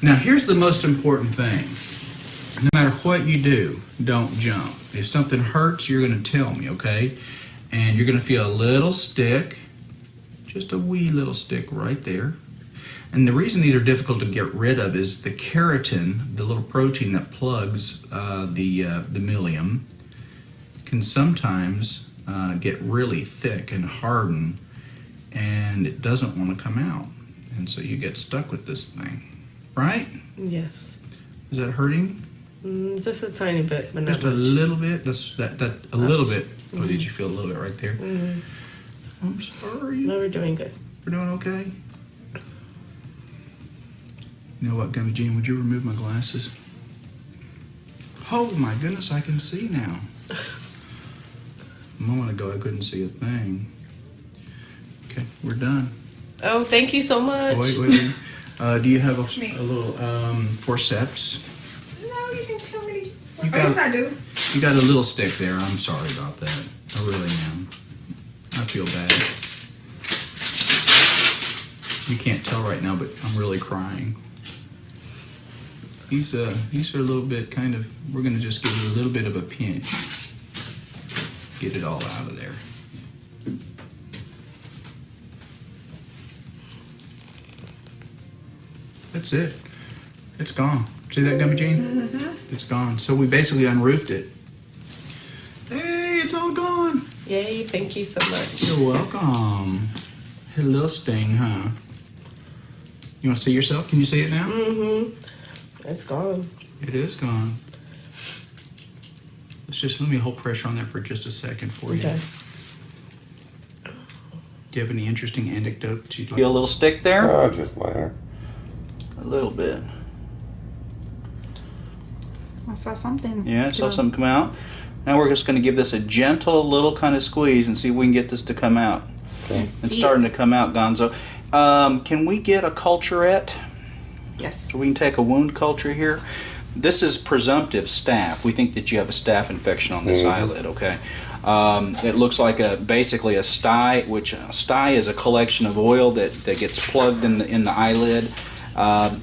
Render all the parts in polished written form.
Now here's the most important thing. No matter what you do, don't jump. If something hurts, you're going to tell me, okay? And you're going to feel a little stick, just a wee little stick right there. And the reason these are difficult to get rid of is the keratin, the little protein that plugs the milium, can sometimes get really thick and harden, and it doesn't want to come out. And so you get stuck with this thing, right? Yes. Is that hurting? Just a tiny bit, but not Just a much. little bit? That a little bit. Oh, did you feel a little bit right there? I'm sorry. No, we're doing good. We're doing okay? You know what, Gummy Jean, would you remove my glasses? Oh my goodness, I can see now. A moment ago I couldn't see a thing. Okay, we're done. Oh, thank you so much. Wait. Do you have a little forceps? No, you can tell me. You Yes, I do. You got a little stick there. I'm sorry about that. I really am. I feel bad. You can't tell right now, but I'm really crying. These are a little bit kind of, we're going to just give you a little bit of a pinch. Get it all out of there. That's it. It's gone. See that, Gummy Jean? Mm-hmm. It's gone. So we basically unroofed it. Hey, it's all gone. Yay, thank you so much. You're welcome. Had a little sting, huh? You want to see yourself? Can you see it now? It's gone. It is gone. Let me hold pressure on that for just a second for you. Okay. Do you have any interesting anecdotes you'd like? Feel a little stick there? Oh, just minor. A little bit. I saw something. Yeah, I saw something come out. Now we're just going to give this a gentle little kind of squeeze and see if we can get this to come out. Okay. It's starting to come out, Gonzo. Can we get a culturette? Yes. So we can take a wound culture here. This is presumptive staph. We think that you have a staph infection on this eyelid, okay? It looks like basically a sty, which a sty is a collection of oil that gets plugged in the eyelid.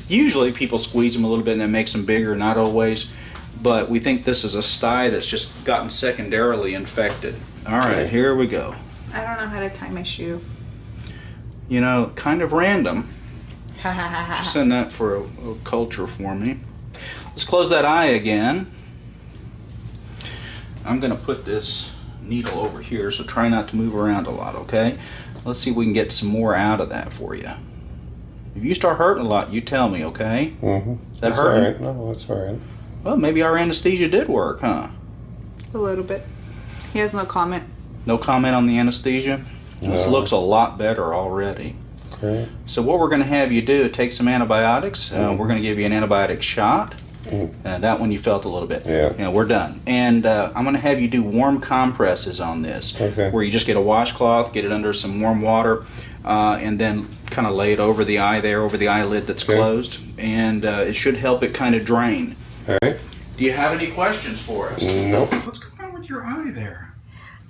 Usually people squeeze them a little bit and it makes them bigger, not always. But we think this is a sty that's just gotten secondarily infected. All right, here we go. I don't know how to tie my shoe. You know, kind of random. Ha ha ha ha. Just send that for a culture for me. Let's close that eye again. I'm going to put this needle over here, so try not to move around a lot, okay? Let's see if we can get some more out of that for you. If you start hurting a lot, you tell me, okay? That hurting? All right. No, that's fine. Well, maybe our anesthesia did work, huh? A little bit. He has no comment. No comment on the anesthesia? No. This looks a lot better already. Okay. So what we're going to have you do, take some antibiotics. We're going to give you an antibiotic shot. That one you felt a little bit. Yeah. We're done. And I'm going to have you do warm compresses on this. Okay. Where you just get a washcloth, get it under some warm water, and then kind of lay it over the eye there, over the eyelid that's closed. And it should help it kind of drain. All right. Do you have any questions for us? Nope. What's going on with your eye there?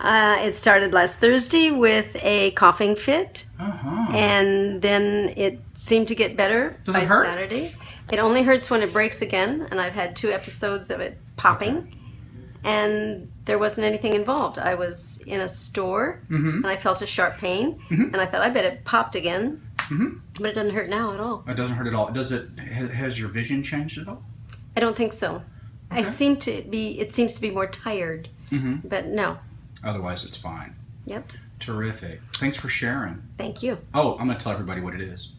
It started last Thursday with a coughing fit, and then it seemed to get better by Saturday. It only hurts when it breaks again, and I've had 2 episodes of it popping, and there wasn't anything involved. I was in a store, and I felt a sharp pain, and I thought, I bet it popped again, but it doesn't hurt now at all. It doesn't hurt at all. Has your vision changed at all? I don't think so. It seems to be more tired, but no. Otherwise, it's fine. Yep. Terrific. Thanks for sharing. Thank you. Oh, I'm going to tell everybody what it is.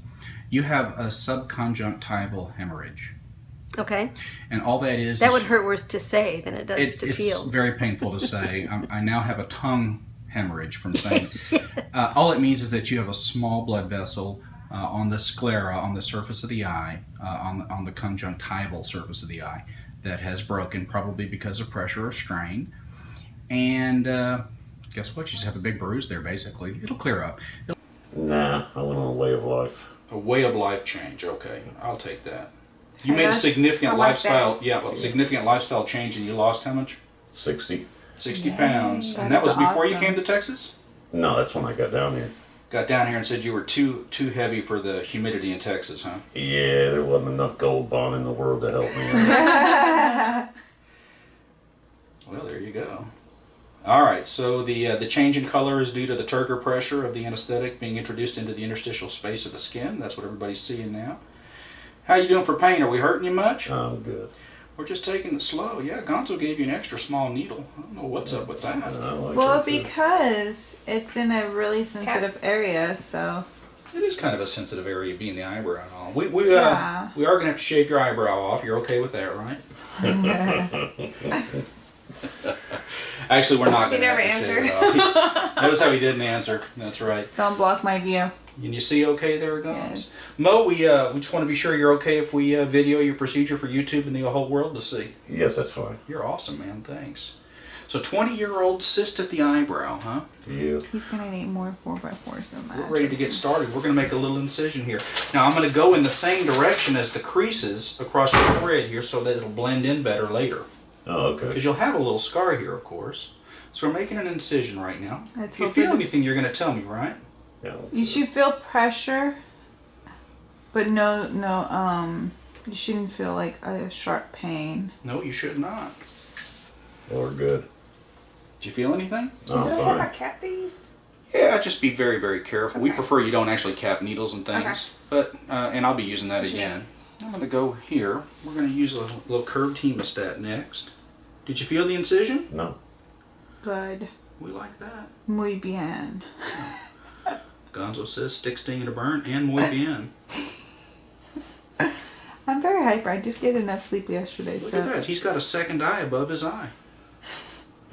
You have a subconjunctival hemorrhage. Okay. And all that is... That would hurt worse to say than it does to feel. It's very painful to say. I now have a tongue hemorrhage from saying... Yes. All it means is that you have a small blood vessel on the sclera, on the surface of the eye, on the conjunctival surface of the eye, that has broken, probably because of pressure or strain. And guess what? You just have a big bruise there, basically. It'll clear up. Nah, I went on a way of life. A way of life change. Okay, I'll take that. You made a significant lifestyle, significant lifestyle change, and you lost how much? 60. 60 pounds. And that was before you came to Texas? No, that's when I got down here. got down here and said you were too heavy for the humidity in Texas, huh? Yeah, there wasn't enough Gold Bond in the world to help me. Well, there you go. All right, so the change in color is due to the turgor pressure of the anesthetic being introduced into the interstitial space of the skin. That's what everybody's seeing now. How you doing for pain? Are we hurting you much? I'm good. We're just taking it slow. Yeah, Gonzo gave you an extra small needle. I don't know what's up with that. I like Well, that too. because it's in a really sensitive area, so. It is kind of a sensitive area, being the eyebrow and all. We Yeah. are going to have to shave your eyebrow off. You're okay with that, right? Actually, we're not He going to. never answered. Notice how he didn't answer. That's right. Don't block my view. And you see okay there, Gonzo? Yes. Mo, we just want to be sure you're okay if we video your procedure for YouTube and the whole world to see. Yes, that's fine. You're awesome, man. Thanks. So 20-year-old cyst at the eyebrow, huh? Yeah. He's gonna need more 4x4s than that. We're ready to get started. We're going to make a little incision here. Now I'm going to go in the same direction as the creases across your forehead here so that it'll blend in better later. Oh, okay. Because you'll have a little scar here, of course. So we're making an incision right now. Let's If you hope feel it- anything, you're going to tell me, right? Yeah. You should feel pressure, but you shouldn't feel like a sharp pain. No, you should not. Well, we're good. Did you feel anything? I'm Is it okay if I fine. cap these? Yeah, just be very, very careful. We Okay. prefer you don't actually cap needles and things. Okay. But, and I'll be using that again. I'm going to go here. We're going to use a little curved hemostat next. Did you feel the incision? No. Good. We like that. Muy bien. Gonzo says stick, sting, and a burn, and muy bien. I'm very hyper. I did get enough sleep yesterday, Look so at that. He's got a second eye above his eye.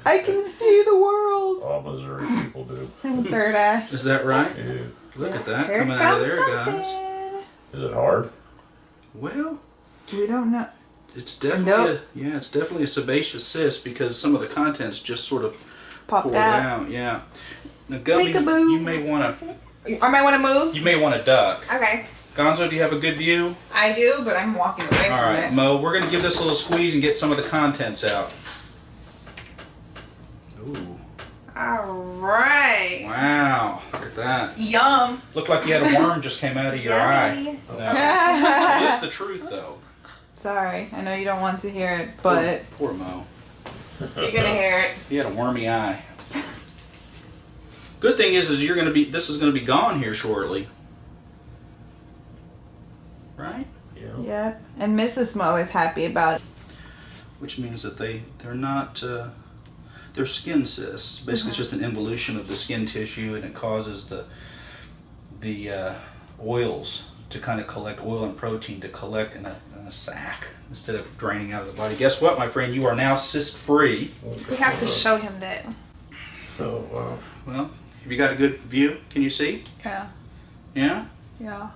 I can see the world. All Missouri people do. Third eye. Is that right? Yeah. Look at that Here coming out comes of there, guys. something. Is it hard? Well, We don't know. it's definitely Nope. it's definitely a sebaceous cyst because some of the contents just sort of Popped poured out. out. Yeah. Now, Gubby, Peekaboo. you may want to I might want to move. duck. Okay. Gonzo, do you have a good view? I do, but I'm walking away All right, Mo, we're going to give this a little squeeze and get some of the contents out. Ooh, All right. wow, look at that. Yum. Looked like you had a worm just came out of your eye. Yummy. No, it is the truth, though. Sorry, I know you don't want to hear it, but Poor Mo. You're gonna hear it. He had a wormy eye. Good thing is this is gonna be gone here shortly. Right? Yeah. yep. And Mrs. Mo is happy about it. Which means that they're not they're skin cysts. Basically, it's just an involution of the skin tissue, and it causes the oils to kind of collect, oil and protein to collect in a sac instead of draining out of the body. Guess what, my friend? You are now cyst free. We have to show him that. Oh, wow. Well, have you got a good view? Can you see? Yeah. Yeah. Yeah.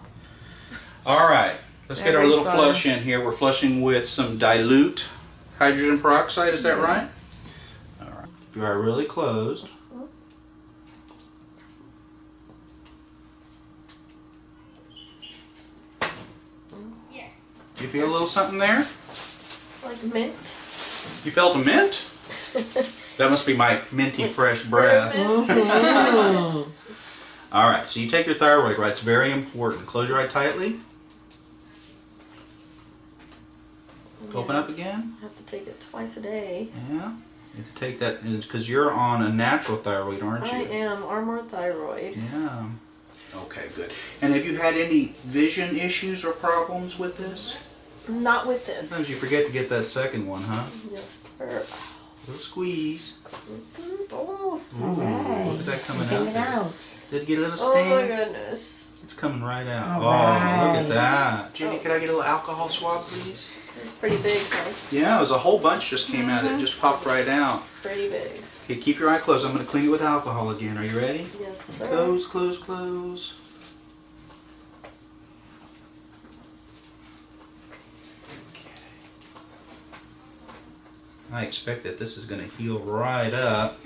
All right. Let's get our Very little sorry. flush in here. We're flushing with some dilute hydrogen peroxide. Is that right? All right. Your eye really closed. You feel a little something there? Like mint. You felt a mint? That must be my minty fresh breath. Spearmint. All right, so you take your thyroid, right? It's very important. Close your eye tightly. Open up Yes. again. I have to take it twice a day. Yeah. You have to take that because you're on a natural thyroid, aren't you? I am Armour Thyroid. Yeah. Okay, good. And have you had any vision issues or problems with this? Not with this. Sometimes you forget to get that second one, huh? Yes, sir. Little squeeze. Oh, Ooh, look at that coming out. There. Did it get a little oh sting? my goodness. It's coming right out. Oh, look at that. Judy, could I get a little alcohol swab, please? It's pretty big, though. Yeah, it was a whole bunch just came out. It just popped right out. Pretty big. Okay, keep your eye closed. I'm going to clean it with alcohol again. Are you ready? Yes, sir. Close, close, close. I expect that this is going to heal right up.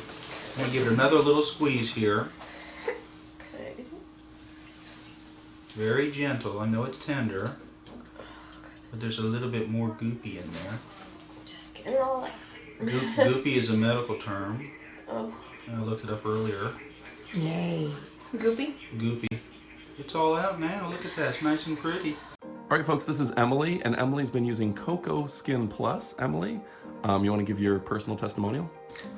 I'm going to give it another little squeeze here. Okay. Very gentle. I know it's tender, but there's a little bit more goopy in there. Just get it all out. Goopy is a medical term. Oh, I looked it up earlier. Yay. Goopy. Goopy. It's all out now. Look at that. It's nice and pretty. All right, folks, this is Emily, and Emily's been using Cocoa Skin Plus. Emily, you want to give your personal testimonial?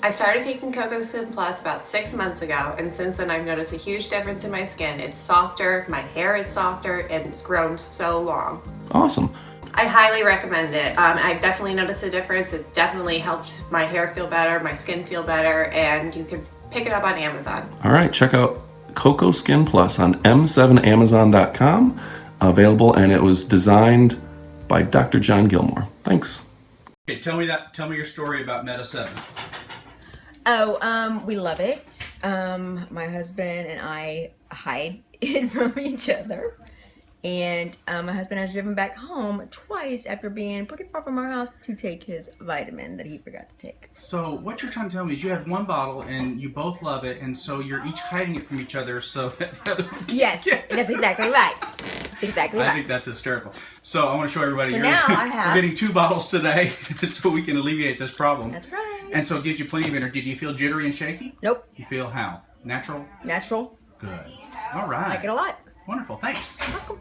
I started taking Cocoa Skin Plus about 6 months ago, and since then I've noticed a huge difference in my skin. It's softer, my hair is softer, and it's grown so long. Awesome. I highly recommend it. I've definitely noticed a difference. It's definitely helped my hair feel better, my skin feel better, and you can pick it up on Amazon. All right, check out Cocoa Skin Plus on m7amazon.com. Available, and it was designed by Dr. John Gilmore. Thanks. Okay, tell me your story about Meta 7. Oh, we love it. My husband and I hide it from each other. And my husband has driven back home twice after being pretty far from our house to take his vitamin that he forgot to take. So what you're trying to tell me is you have one bottle and you both love it, and so you're each hiding it from each other so that the other one can Yes, get it. that's exactly right. That's exactly I right. think that's hysterical. So I want to show everybody So now I have- we're getting 2 bottles today so we can alleviate this problem. That's right. And so it gives you plenty of energy. Do you feel jittery and shaky? Nope. You feel how? Natural? Natural. Good. All right. Like it a lot. Wonderful. Thanks. Welcome.